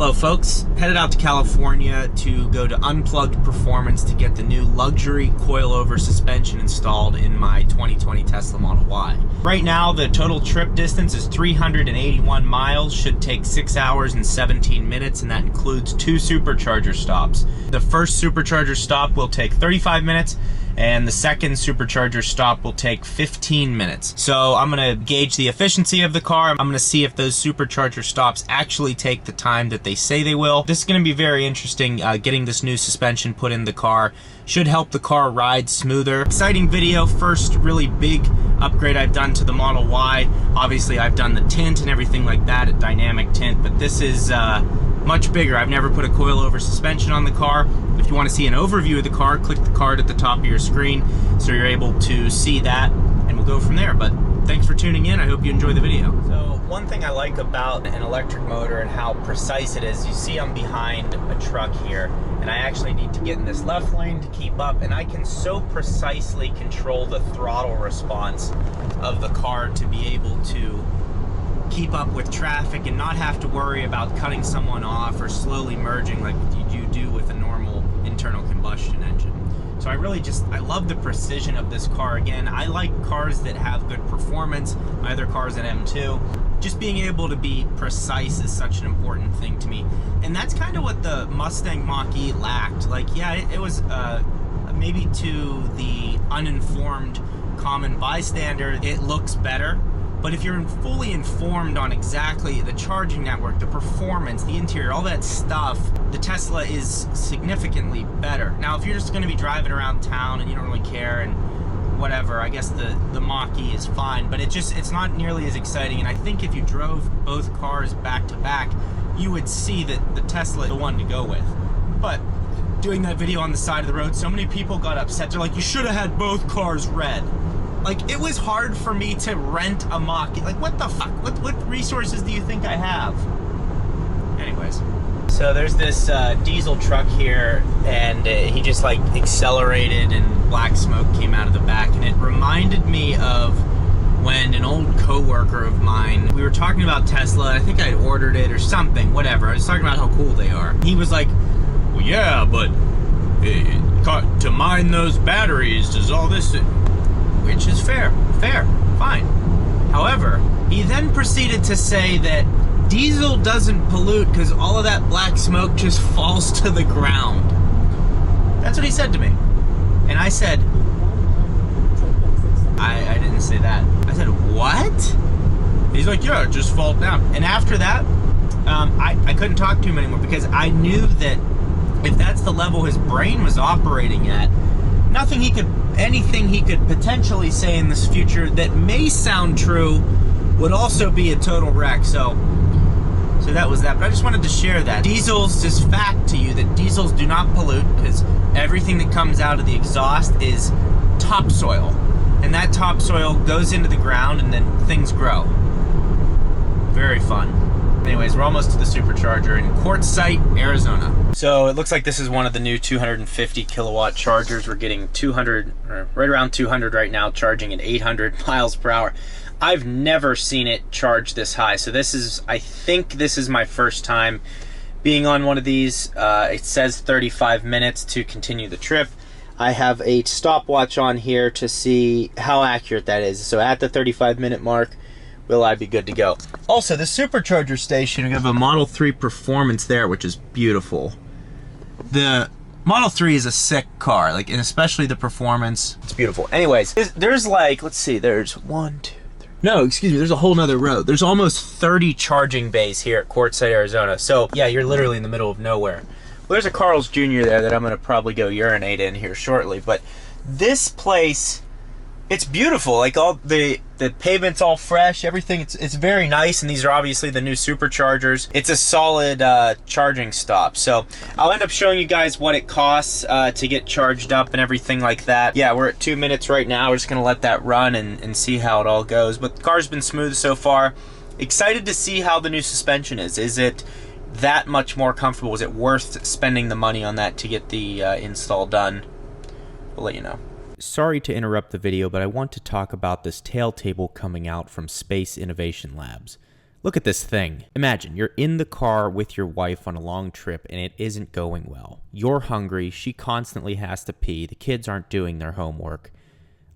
Hello folks, headed out to California to go to Unplugged Performance to get the new luxury coilover suspension installed in my 2020 Tesla Model Y. Right now the total trip distance is 381 miles, should take 6 hours and 17 minutes, and that includes 2 supercharger stops. The first supercharger stop will take 35 minutes and the second supercharger stop will take 15 minutes. So I'm gonna gauge the efficiency of the car. I'm gonna see if those supercharger stops actually take the time that they say they will. This is gonna be very interesting. Getting this new suspension put in the car should help the car ride smoother. Exciting video, first really big upgrade I've done to the Model Y. Obviously I've done the tint and everything like that, a dynamic tint, but this is much bigger. I've never put a coilover suspension on the car. If you want to see an overview of the car, click the card at the top of your screen so you're able to see that, and we'll go from there. But thanks for tuning in. I hope you enjoy the video. So one thing I like about an electric motor and how precise it is, you see I'm behind a truck here, and I actually need to get in this left lane to keep up, and I can so precisely control the throttle response of the car to be able to keep up with traffic and not have to worry about cutting someone off or slowly merging like you do with a normal internal combustion engine. So I love the precision of this car. Again, I like cars that have good performance. My other car's an M2. Just being able to be precise is such an important thing to me. And that's kind of what the Mustang Mach-E lacked. Like, yeah, it was maybe to the uninformed common bystander, it looks better. But if you're fully informed on exactly the charging network, the performance, the interior, all that stuff, the Tesla is significantly better. Now, if you're just going to be driving around town and you don't really care and whatever, I guess the Mach-E is fine, but it's not nearly as exciting. And I think if you drove both cars back to back, you would see that the Tesla is the one to go with. But doing that video on the side of the road, so many people got upset. They're like, you should have had both cars red. Like, it was hard for me to rent a Mach-E. Like, what the fuck? What resources do you think I have? Anyways. So there's this diesel truck here, and he just like accelerated and black smoke came out of the back. And it reminded me of when an old coworker of mine, we were talking about Tesla. I think I'd ordered it or something, whatever. I was talking about how cool they are. He was like, well, yeah, but to mine those batteries, does all this... Which is fair, fine. However, he then proceeded to say that diesel doesn't pollute because all of that black smoke just falls to the ground. That's what he said to me. And I said, I didn't say that. I said, what? He's like, yeah, it just falls down. And after that, I couldn't talk to him anymore because I knew that if that's the level his brain was operating at, anything he could potentially say in this future that may sound true would also be a total wreck. So that was that. But I just wanted to share that. Diesels, just fact to you that diesels do not pollute because everything that comes out of the exhaust is topsoil. And that topsoil goes into the ground and then things grow. Very fun. Anyways, we're almost to the supercharger in Quartzsite, Arizona. So it looks like this is one of the new 250 kilowatt chargers. We're getting 200, or right around 200 right now, charging at 800 miles per hour. I've never seen it charge this high. So I think this is my first time being on one of these. It says 35 minutes to continue the trip. I have a stopwatch on here to see how accurate that is. So at the 35-minute mark, will I be good to go? Also, the supercharger station, we have a Model 3 Performance there, which is beautiful. The Model 3 is a sick car, like, and especially the Performance. It's beautiful. Anyways, there's like, let's see, there's 1, 2, 3. No, excuse me, there's a whole nother road. There's almost 30 charging bays here at Quartzsite, Arizona. So, yeah, you're literally in the middle of nowhere. Well, there's a Carl's Jr. there that I'm going to probably go urinate in here shortly. But this place... It's beautiful, like all the pavement's all fresh, everything, it's very nice, and these are obviously the new superchargers. It's a solid charging stop. So I'll end up showing you guys what it costs to get charged up and everything like that. Yeah, we're at 2 minutes right now. We're just gonna let that run and see how it all goes. But the car's been smooth so far. Excited to see how the new suspension is. Is it that much more comfortable? Is it worth spending the money on that to get the install done? We'll let you know. Sorry to interrupt the video, but I want to talk about this tail table coming out from Space Innovation Labs. Look at this thing. Imagine you're in the car with your wife on a long trip and it isn't going well. You're hungry, she constantly has to pee, the kids aren't doing their homework.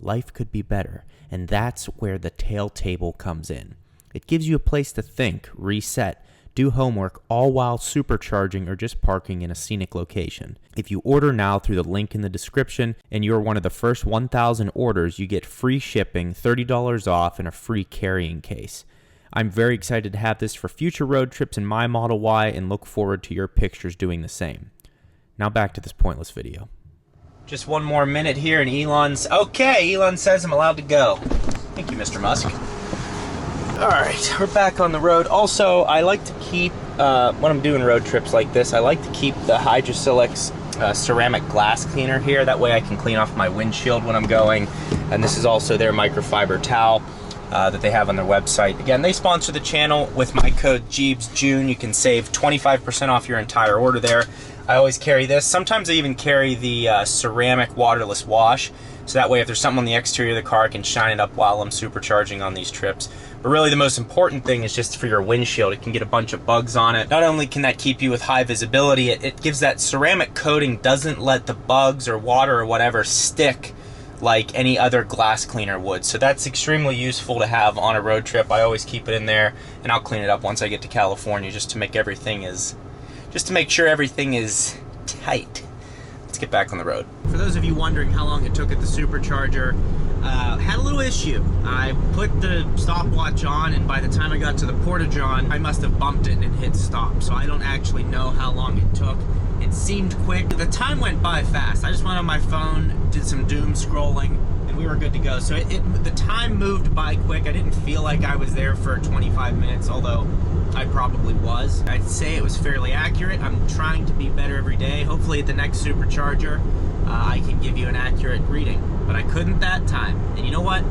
Life could be better, and that's where the tail table comes in. It gives you a place to think, reset, do homework, all while supercharging or just parking in a scenic location. If you order now through the link in the description and you're one of the first 1,000 orders, you get free shipping, $30 off, and a free carrying case. I'm very excited to have this for future road trips in my Model Y and look forward to your pictures doing the same. Now back to this pointless video. Just one more minute here and Elon's... Okay, Elon says I'm allowed to go. Thank you, Mr. Musk. Alright, we're back on the road. Also, I like to keep, when I'm doing road trips like this, I like to keep the Hydrosilix ceramic glass cleaner here. That way I can clean off my windshield when I'm going. And this is also their microfiber towel that they have on their website. Again, they sponsor the channel. With my code JEEBSJUNE, you can save 25% off your entire order there. I always carry this. Sometimes I even carry the ceramic waterless wash. So that way if there's something on the exterior of the car, I can shine it up while I'm supercharging on these trips. But really the most important thing is just for your windshield. It can get a bunch of bugs on it. Not only can that keep you with high visibility, it gives that ceramic coating, doesn't let the bugs or water or whatever stick like any other glass cleaner would. So that's extremely useful to have on a road trip. I always keep it in there, and I'll clean it up once I get to California just to make sure everything is tight. Let's get back on the road. For those of you wondering how long it took at the supercharger, had a little issue. I put the stopwatch on, and by the time I got to the Porta-John, I must have bumped it and hit stop. So I don't actually know how long it took. It seemed quick. The time went by fast. I just went on my phone, did some doom scrolling, and we were good to go. So the time moved by quick. I didn't feel like I was there for 25 minutes, although I probably was. I'd say it was fairly accurate. I'm trying to be better every day. Hopefully at the next supercharger, I can give you an accurate reading. But I couldn't that time. And you know what?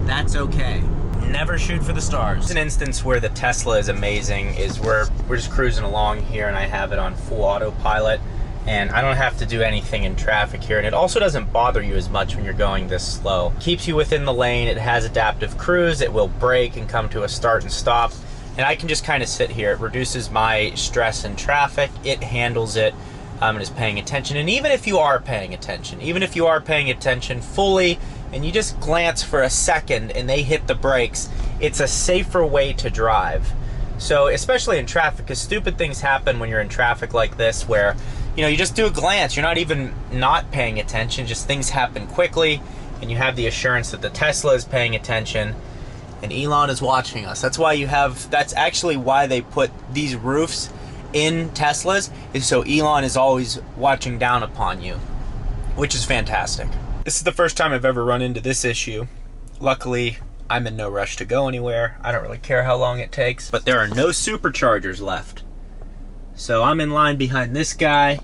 That's okay. Never shoot for the stars. An instance where the Tesla is amazing is we're just cruising along here and I have it on full autopilot and I don't have to do anything in traffic here, and it also doesn't bother you as much when you're going this slow. Keeps you within the lane. It has adaptive cruise. It will brake and come to a start and stop, and I can just kind of sit here. It reduces my stress in traffic. It handles it and is paying attention. And even if you are paying attention fully and you just glance for a second and they hit the brakes, it's a safer way to drive. So especially in traffic, because stupid things happen when you're in traffic like this where, you know, you just do a glance, you're not even not paying attention, just things happen quickly, and you have the assurance that the Tesla is paying attention and Elon is watching us. That's actually why they put these roofs in Teslas, is so Elon is always watching down upon you, which is fantastic. This is the first time I've ever run into this issue. Luckily, I'm in no rush to go anywhere. I don't really care how long it takes, but there are no superchargers left. So I'm in line behind this guy,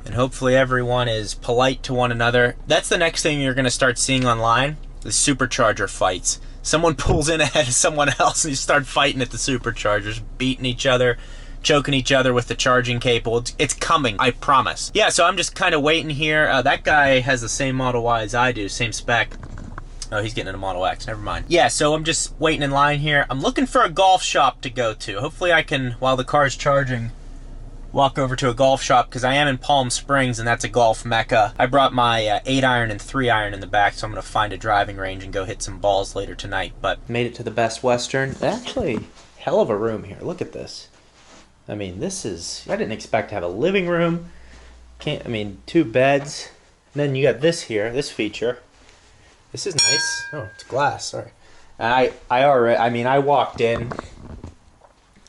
and hopefully everyone is polite to one another. That's the next thing you're gonna start seeing online, the supercharger fights. Someone pulls in ahead of someone else and you start fighting at the superchargers, beating each other, choking each other with the charging cable. It's coming, I promise. Yeah, so I'm just kind of waiting here. That guy has the same Model Y as I do, same spec. Oh, he's getting in a Model X, never mind. Yeah, so I'm just waiting in line here. I'm looking for a golf shop to go to. Hopefully I can, while the car's charging, walk over to a golf shop, because I am in Palm Springs and that's a golf mecca. I brought my 8-iron and 3-iron in the back, so I'm gonna find a driving range and go hit some balls later tonight. But made it to the Best Western. Actually, hell of a room here. Look at this. I mean, this is, I didn't expect to have a living room. 2 beds. And then you got this here, this feature. This is nice. Oh, it's glass, sorry. And I walked in.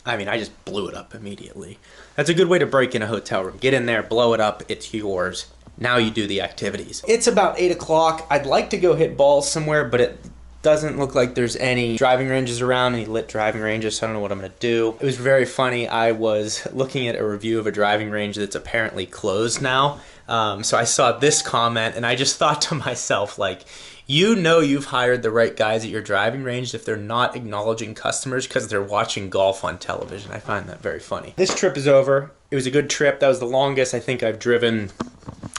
I just blew it up immediately. That's a good way to break in a hotel room. Get in there, blow it up, it's yours. Now you do the activities. It's about 8 o'clock. I'd like to go hit balls somewhere, but it doesn't look like there's any driving ranges around, any lit driving ranges, so I don't know what I'm gonna do. It was very funny. I was looking at a review of a driving range that's apparently closed now. So I saw this comment and I just thought to myself, like, you know you've hired the right guys at your driving range if they're not acknowledging customers because they're watching golf on television. I find that very funny. This trip is over. It was a good trip. That was the longest I think I've driven.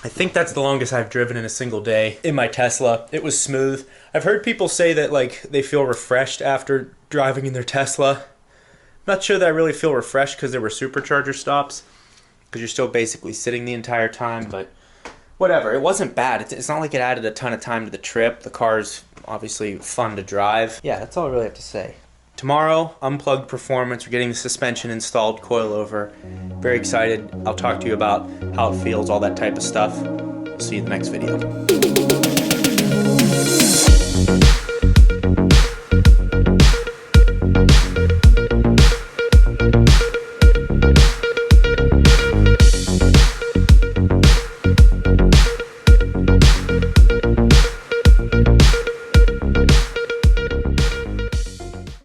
I think that's the longest I've driven in a single day in my Tesla. It was smooth. I've heard people say that like they feel refreshed after driving in their Tesla. Not sure that I really feel refreshed because there were supercharger stops, because you're still basically sitting the entire time, but whatever. It wasn't bad. It's not like it added a ton of time to the trip. The car's obviously fun to drive. Yeah, that's all I really have to say. Tomorrow, unplugged performance. We're getting the suspension installed, coilover. Very excited. I'll talk to you about how it feels, all that type of stuff. See you in the next video.